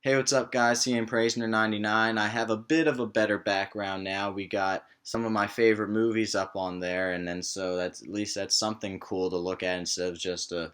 Hey, what's up, guys? CM Praisner 99. I have a bit of a better background now. We got some of my favorite movies up on there, and then so that's at least that's something cool to look at instead of just a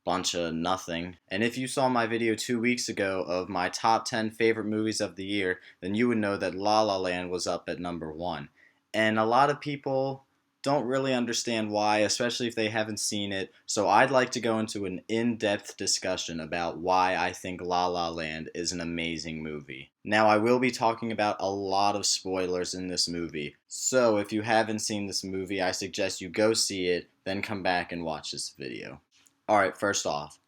bunch of nothing. And if you saw my video 2 weeks ago of my top 10 favorite movies of the year, then you would know that La La Land was up at number one. And a lot of people don't really understand why, especially if they haven't seen it. So I'd like to go into an in-depth discussion about why I think La La Land is an amazing movie. Now, I will be talking about a lot of spoilers in this movie. So if you haven't seen this movie, I suggest you go see it, then come back and watch this video. Alright, first off,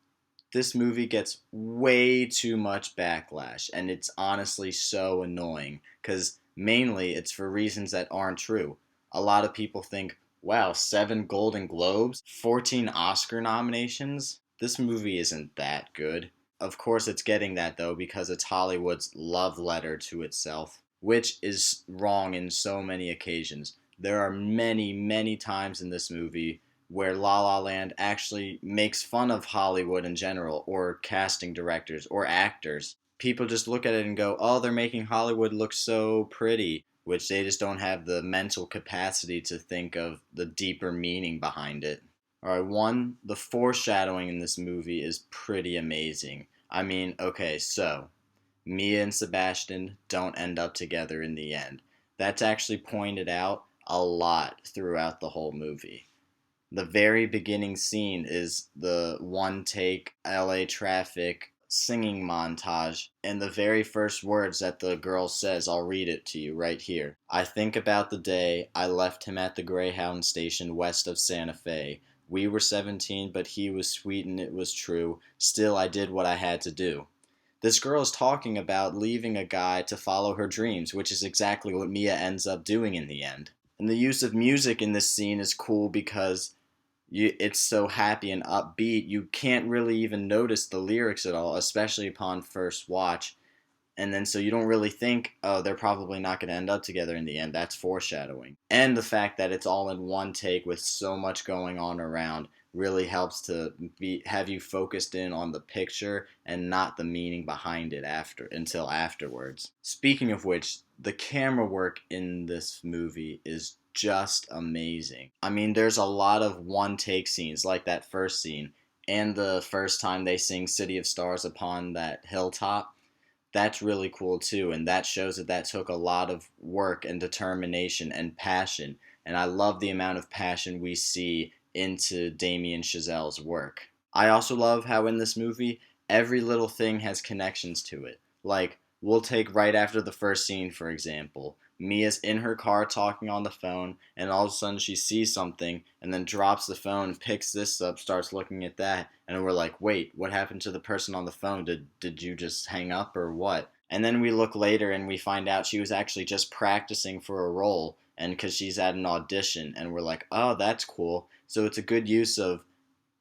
this movie gets way too much backlash, and it's honestly so annoying, because mainly it's for reasons that aren't true. A lot of people think, wow, 7 Golden Globes, 14 Oscar nominations? This movie isn't that good. Of course it's getting that though because it's Hollywood's love letter to itself, which is wrong in so many occasions. There are many, many times in this movie where La La Land actually makes fun of Hollywood in general, or casting directors, or actors. People just look at it and go, oh, they're making Hollywood look so pretty, which they just don't have the mental capacity to think of the deeper meaning behind it. Alright, one, the foreshadowing in this movie is pretty amazing. I mean, okay, so, Mia and Sebastian don't end up together in the end. That's actually pointed out a lot throughout the whole movie. The very beginning scene is the one take LA traffic singing montage, and the very first words that the girl says, I'll read it to you right here. I think about the day I left him at the Greyhound station west of Santa Fe. We were 17, but he was sweet and it was true. Still, I did what I had to do. This girl is talking about leaving a guy to follow her dreams, which is exactly what Mia ends up doing in the end. And the use of music in this scene is cool because it's so happy and upbeat, you can't really even notice the lyrics at all, especially upon first watch. And then so you don't really think, oh, they're probably not going to end up together in the end. That's foreshadowing. And the fact that it's all in one take with so much going on around really helps to have you focused in on the picture and not the meaning behind it until afterwards. Speaking of which, the camera work in this movie is just amazing. I mean, there's a lot of one take scenes like that first scene and the first time they sing City of Stars upon that hilltop. That's really cool too, and that shows that took a lot of work and determination and passion, and I love the amount of passion we see into Damien Chazelle's work. I also love how in this movie, every little thing has connections to it. Like, we'll take right after the first scene, for example. Mia's in her car talking on the phone, and all of a sudden she sees something, and then drops the phone, picks this up, starts looking at that, and we're like, wait, what happened to the person on the phone? Did you just hang up or what? And then we look later and we find out she was actually just practicing for a role, and because she's at an audition, and we're like, oh, that's cool. So it's a good use of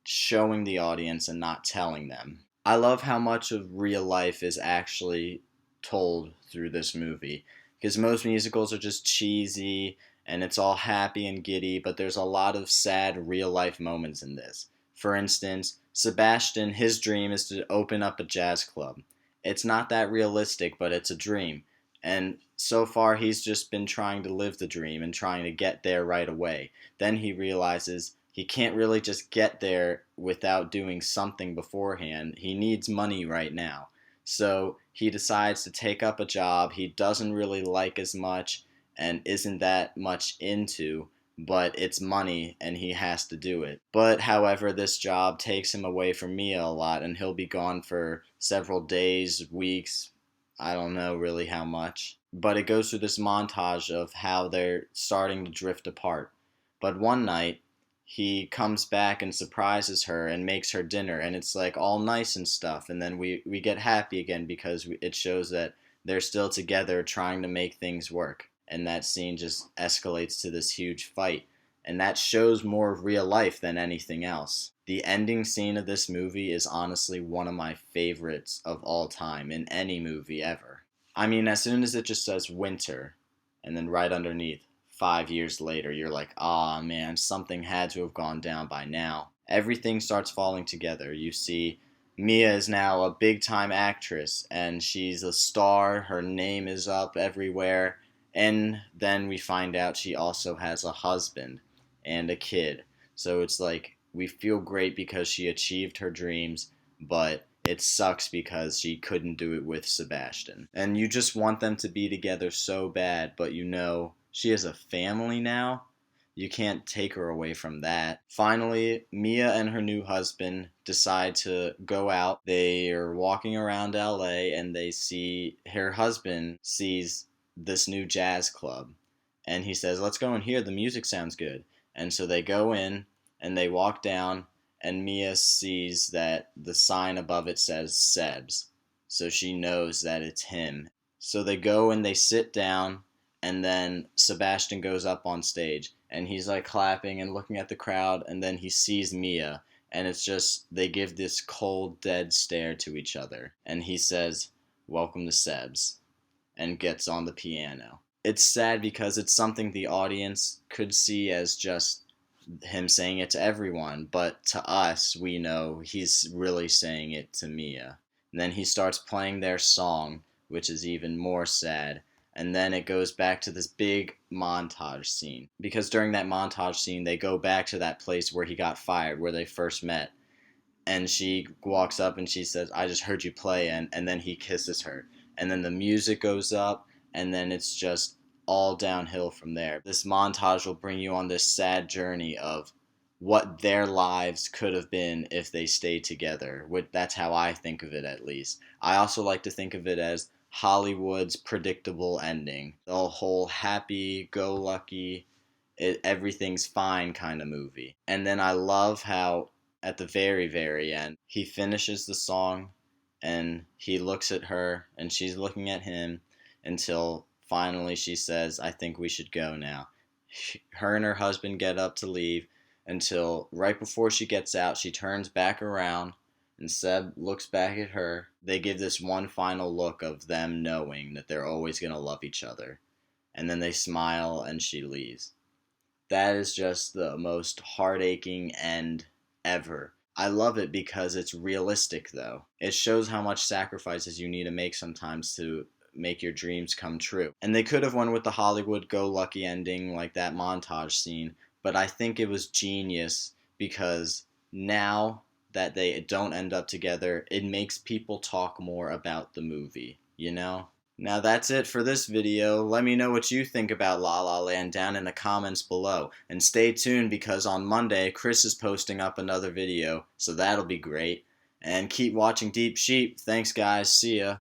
showing the audience and not telling them. I love how much of real life is actually told through this movie, because most musicals are just cheesy and it's all happy and giddy, but there's a lot of sad real life moments in this. For instance, Sebastian, his dream is to open up a jazz club. It's not that realistic, but it's a dream. And so far he's just been trying to live the dream and trying to get there right away. Then he realizes he can't really just get there without doing something beforehand. He needs money right now. So he decides to take up a job he doesn't really like as much and isn't that much into, but it's money and he has to do it. But however, this job takes him away from Mia a lot, and he'll be gone for several days, weeks, I don't know really how much. But it goes through this montage of how they're starting to drift apart. But one night, he comes back and surprises her and makes her dinner, and it's like all nice and stuff, and then we get happy again because it shows that they're still together trying to make things work, and that scene just escalates to this huge fight, and that shows more of real life than anything else. The ending scene of this movie is honestly one of my favorites of all time in any movie ever. I mean, as soon as it just says winter, and then right underneath, 5 years later, you're like, ah, man, something had to have gone down by now. Everything starts falling together. You see Mia is now a big time actress and she's a star. Her name is up everywhere. And then we find out she also has a husband and a kid. So it's like we feel great because she achieved her dreams, but it sucks because she couldn't do it with Sebastian. And you just want them to be together so bad, but you know she has a family now. You can't take her away from that. Finally, Mia and her new husband decide to go out. They are walking around LA and they see her husband sees this new jazz club. And he says, "Let's go in here. The music sounds good." And so they go in and they walk down and Mia sees that the sign above it says Sebs. So she knows that it's him. So they go and they sit down and then Sebastian goes up on stage and he's like clapping and looking at the crowd and then he sees Mia and it's just they give this cold dead stare to each other and he says, "Welcome to Sebs," and gets on the piano. It's sad because it's something the audience could see as just him saying it to everyone, but to us, we know he's really saying it to Mia. And then he starts playing their song, which is even more sad. And then it goes back to this big montage scene. Because during that montage scene, they go back to that place where he got fired, where they first met. And she walks up and she says, "I just heard you play," and then he kisses her. And then the music goes up, and then it's just all downhill from there. This montage will bring you on this sad journey of what their lives could have been if they stayed together. That's how I think of it, at least. I also like to think of it as Hollywood's predictable ending. The whole happy-go-lucky, everything's fine kind of movie. And then I love how at the very, very end, he finishes the song and he looks at her and she's looking at him until finally she says, "I think we should go now." Her and her husband get up to leave until right before she gets out, she turns back around and Seb looks back at her. They give this one final look of them knowing that they're always going to love each other. And then they smile and she leaves. That is just the most heart-aching end ever. I love it because it's realistic, though. It shows how much sacrifices you need to make sometimes to make your dreams come true. And they could have went with the Hollywood go-lucky ending like that montage scene, but I think it was genius because now that they don't end up together, it makes people talk more about the movie, you know? Now that's it for this video. Let me know what you think about La La Land down in the comments below. And stay tuned because on Monday, Chris is posting up another video, so that'll be great. And keep watching Deep Sheep. Thanks guys, see ya.